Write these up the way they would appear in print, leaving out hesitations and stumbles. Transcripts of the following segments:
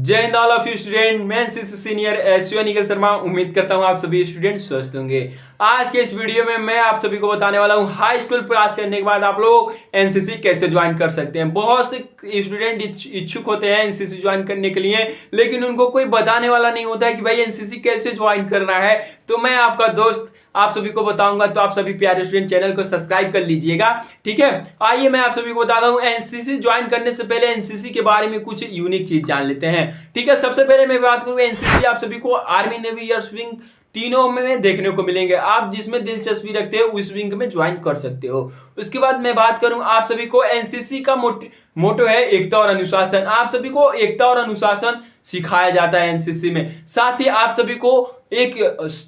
जय हिंद all of you student. मैं NCC senior SU Nikhil Sharma. उम्मीद करता हूं आप सभी स्टूडेंट स्वस्थ होंगे। आज के इस वीडियो में मैं आप सभी को बताने वाला हूं हाई स्कूल पास करने के बाद आप लोग एनसीसी कैसे ज्वाइन कर सकते हैं। बहुत से स्टूडेंट इच्छुक होते हैं एनसीसी ज्वाइन करने के लिए, लेकिन उनको कोई बताने वाला नहीं होता है कि भाई एनसीसी कैसे ज्वाइन करना है। तो मैं आपका दोस्त आप सभी को बताऊंगा, तो आप सभी प्यारे स्टूडेंट चैनल को सब्सक्राइब कर लीजिएगा, ठीक है। आइए मैं आप सभी को बताता हूं एनसीसी ज्वाइन करने से पहले एनसीसी के बारे में कुछ यूनिक चीज जान लेते हैं, ठीक है। सबसे पहले मैं बात करूंगा एनसीसी आप सभी को आर्मी, नेवी, एयर विंग तीनों में देखने को मिलेंगे। आप जिसमें दिलचस्पी रखते हो उस विंग में ज्वाइन कर सकते हो। उसके बाद मैं बात करूं आप सभी को एनसीसी का मोटो है एकता और अनुशासन। आप सभी को एकता और अनुशासन सिखाया जाता है एनसीसी में। साथ ही आप सभी को एक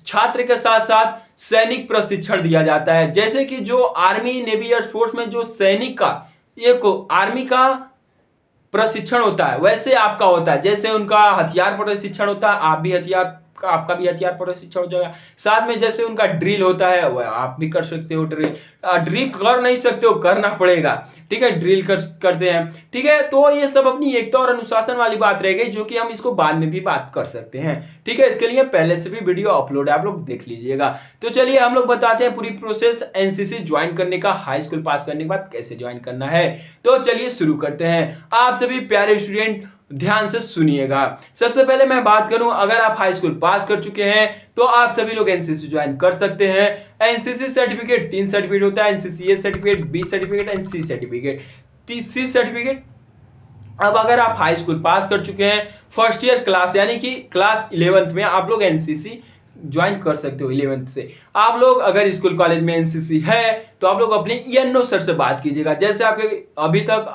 छात्र के साथ साथ सैनिक प्रशिक्षण दिया जाता है। जैसे कि जो आर्मी, नेवी, एयर फोर्स में जो सैनिक का एक आर्मी का प्रशिक्षण होता है, वैसे आपका होता है। जैसे उनका हथियार प्रशिक्षण होता है, आपका भी हथियार प्रशिक्षण हो जाएगा। साथ में जैसे उनका ड्रिल होता है, वह आप भी कर सकते हो। ड्रिल कर नहीं सकते हो, करना पड़ेगा, ठीक है। ड्रिल करते हैं, ठीक है। तो ये सब अपनी एकता और अनुशासन वाली बात रह गई, जो कि हम इसको बाद में भी बात कर सकते हैं, ठीक है। इसके लिए पहले से भी वीडियो अपलोड है, आप लोग देख लीजिएगा। तो चलिए हम लोग बताते हैं पूरी प्रोसेस एनसीसी ज्वाइन करने का, हाई स्कूल पास करने के बाद कैसे ज्वाइन करना है। तो चलिए शुरू करते हैं। आप सभी प्यारे स्टूडेंट ध्यान से सुनिएगा। सबसे पहले मैं बात करूं, अगर आप हाई स्कूल पास कर चुके हैं तो आप सभी लोग एनसीसी ज्वाइन कर सकते हैं। एनसीसी सर्टिफिकेट 3 सर्टिफिकेट होता है, NCC A certificate, B certificate and C certificate. C certificate अब अगर आप हाई स्कूल पास कर चुके हैं, फर्स्ट ईयर क्लास यानी कि क्लास 11th में आप लोग एनसीसी ज्वाइन कर सकते हो। 11th से आप लोग अगर स्कूल कॉलेज में एनसीसी है तो आप लोग अपने ईएनओ सर से बात कीजिएगा। जैसे आपके अभी तक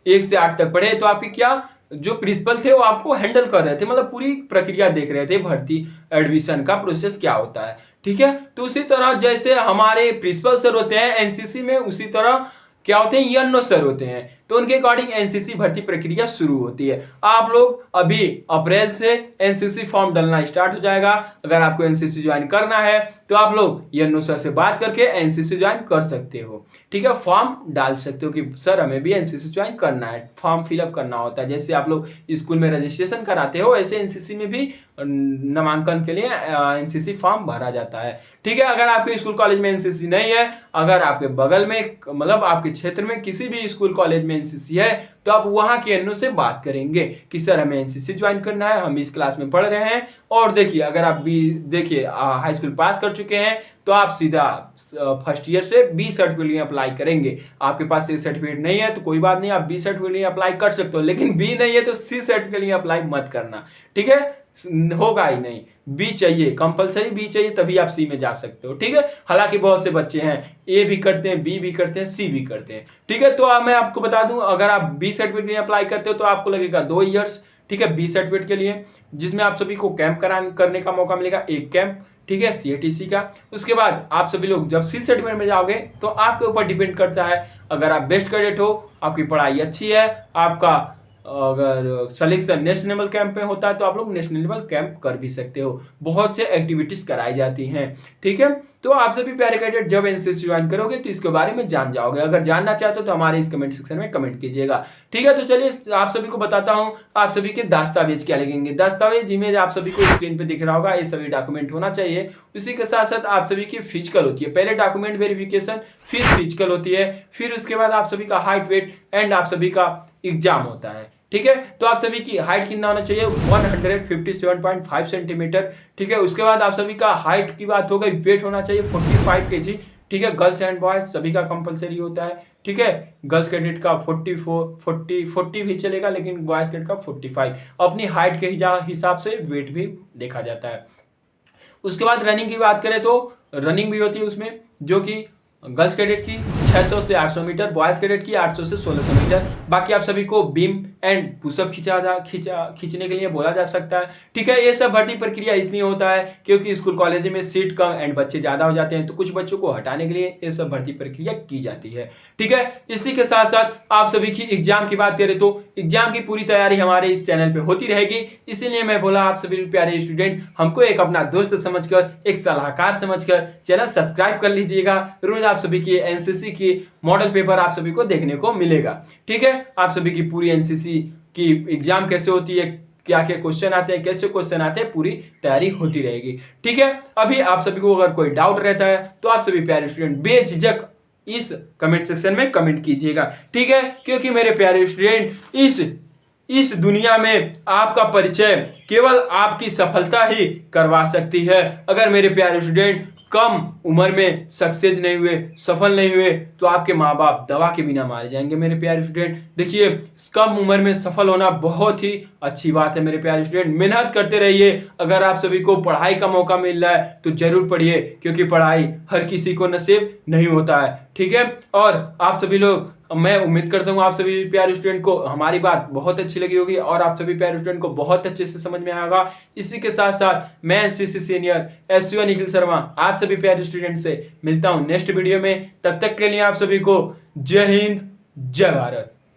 1 से 8 तक पढ़े, तो आपके क्या जो प्रिंसिपल थे वो आपको हैंडल कर रहे थे, मतलब पूरी प्रक्रिया देख रहे थे, भर्ती एडमिशन का प्रोसेस क्या होता है, ठीक है। तो उसी तरह जैसे हमारे प्रिंसिपल सर होते हैं एनसीसी में, उसी तरह क्या होते हैं ईएनओ सर होते हैं। तो उनके अकॉर्डिंग एनसीसी भर्ती प्रक्रिया शुरू होती है। आप लोग अभी अप्रैल से एनसीसी फॉर्म डालना स्टार्ट हो जाएगा। अगर आपको एनसीसी ज्वाइन करना है तो आप लोग ईएनओ सर से बात करके एनसीसी ज्वाइन कर सकते हो, ठीक है। फॉर्म डाल सकते हो कि सर हमें भी एनसीसी ज्वाइन करना है। फॉर्म फिलअप करना होता है, जैसे आप लोग स्कूल में रजिस्ट्रेशन कराते हो वैसे एनसीसी में भी नामांकन के लिए एनसीसी फॉर्म भरा जाता है, ठीक है। अगर आपके स्कूल कॉलेज में एनसीसी नहीं है, अगर आपके बगल में मतलब आपके क्षेत्र में किसी भी स्कूल कॉलेज में एनसीसी है, तो आप वहां के एनओ से बात करेंगे कि सर हमें एनसीसी ज्वाइन करना है, हम इस क्लास में पढ़ रहे हैं। और देखिए अगर आप भी देखिए हाई स्कूल पास कर चुके हैं तो आप सीधा फर्स्ट ईयर से बी सर्टिफिकेट लिए अप्लाई करेंगे। आपके पास ए सर्टिफिकेट नहीं है तो कोई बात नहीं, आप बी सर्टिफिकेट लिए अप्लाई कर सकते हो, लेकिन बी नहीं है तो सी सर्टिफिकेट लिए अप्लाई मत करना, ठीक है। होगा ही नहीं, बी चाहिए, कंपलसरी बी चाहिए, तभी आप सी में जा सकते हो, ठीक है। हालांकि बहुत से बच्चे हैं ए भी करते हैं, बी भी करते हैं, सी भी करते हैं, ठीक है। तो अब मैं आपको बता दूं, अगर आप बी सर्टिफिकेट लिए अप्लाई करते हो तो आपको लगेगा 2 ईयर्स, ठीक है, बी सर्टिफिकेट के लिए, जिसमें आप सभी को कैंप करने का मौका मिलेगा, एक कैंप, ठीक है, सीएटीसी का। उसके बाद आप सभी लोग जब सी सर्टिफिकेट में जाओगे तो आपके ऊपर डिपेंड करता है। अगर आप बेस्ट कैडेट हो, आपकी पढ़ाई अच्छी है, आपका अगर सिलेक्शन नेशनल लेवल कैंप में होता है तो आप लोग नेशनल लेवल कैंप कर भी सकते हो। बहुत से एक्टिविटीज कराई जाती हैं, ठीक है। तो आप सभी प्यारे कैडेट जब एनसीसी ज्वाइन करोगे तो इसके बारे में जान जाओगे। अगर जानना चाहते हो तो हमारे इस कमेंट सेक्शन में कमेंट कीजिएगा, ठीक है। तो चलिए आप सभी को बताता हूं आप सभी के दस्तावेज क्या लगेंगे। दस्तावेज इमेज आप सभी को स्क्रीन पे दिख रहा होगा, ये सभी डॉक्यूमेंट होना चाहिए। उसी के साथ साथ आप सभी की फिजिकल होती है, पहले डॉक्यूमेंट वेरिफिकेशन, फिर फिजिकल होती है, फिर उसके बाद आप सभी का हाइट, वेट एंड आप सभी का एग्जाम होता है, ठीक है। तो आप सभी की हाइट कितना होना चाहिए, 157.5 सेंटीमीटर, ठीक है। उसके बाद आप सभी का हाइट की बात हो गई, वेट होना चाहिए 45 kg, ठीक है। गर्ल्स एंड बॉयज सभी का कंपलसरी होता है, ठीक है। गर्ल्स कैडेट का 40 भी चलेगा, लेकिन बॉयज कैडेट का 45। अपनी हाइट के हिसाब से वेट भी देखा जाता है। उसके बाद रनिंग की बात करें तो रनिंग भी होती है उसमें, जो कि गर्ल्स कैडेट की 600 से 800 मीटर, बॉयज कैडेट की 800 से 1600 मीटर। बाकी आप सभी को बीम एंड पुशअप खींचने के लिए बोला जा सकता है, ठीक है। ये सब भर्ती प्रक्रिया इसलिए होता है क्योंकि स्कूल कॉलेज में सीट कम एंड बच्चे ज्यादा हो जाते हैं, तो कुछ बच्चों को हटाने के लिए ये सब भर्ती प्रक्रिया की जाती है, ठीक है। इसी के साथ साथ आप सभी की एग्जाम की बात करें तो एग्जाम की पूरी तैयारी हमारे इस चैनल पे होती रहेगी। इसीलिए मैं बोला आप सभी प्यारे स्टूडेंट हमको एक अपना दोस्त समझकर, एक सलाहकार समझकर चैनल सब्सक्राइब कर लीजिएगा। रोज आप सभी की एनसीसी की मॉडल पेपर आप सभी को देखने को मिलेगा, ठीक है। आप सभी की पूरी एनसीसी की एग्जाम कैसे होती है, क्या क्या क्वेश्चन आते हैं, कैसे क्वेश्चन आते हैं, पूरी तैयारी होती रहेगी। ठीक है, अभी आप सभी को अगर कोई डाउट रहता है तो आप सभी प्यारे स्टूडेंट बेझिझक इस कमेंट सेक्शन में कमेंट कीजिएगा। ठीक है, क्योंकि मेरे प्यारे स्टूडेंट इस दुनिया में आपका परिचय केवल आपकी सफलता ही करवा सकती है। अगर मेरे प्यारे स्टूडेंट कम उम्र में सक्सेस नहीं हुए, सफल नहीं हुए, तो आपके माँ बाप दवा के बिना मारे जाएंगे। मेरे प्यारे स्टूडेंट देखिए, कम उम्र में सफल होना बहुत ही अच्छी बात है। मेरे प्यारे स्टूडेंट मेहनत करते रहिए। अगर आप सभी को पढ़ाई का मौका मिल रहा है तो जरूर पढ़िए, क्योंकि पढ़ाई हर किसी को नसीब नहीं होता है। ठीक है, और आप सभी लोग, मैं उम्मीद करता हूँ आप सभी प्यारे स्टूडेंट को हमारी बात बहुत अच्छी लगी होगी और आप सभी प्यारे स्टूडेंट को बहुत अच्छे से समझ में आएगा। इसी के साथ साथ मैं NCC senior SU Nikhil Sharma आप सभी प्यारे स्टूडेंट से मिलता हूँ नेक्स्ट वीडियो में। तब तक के लिए आप सभी को जय हिंद, जय भारत।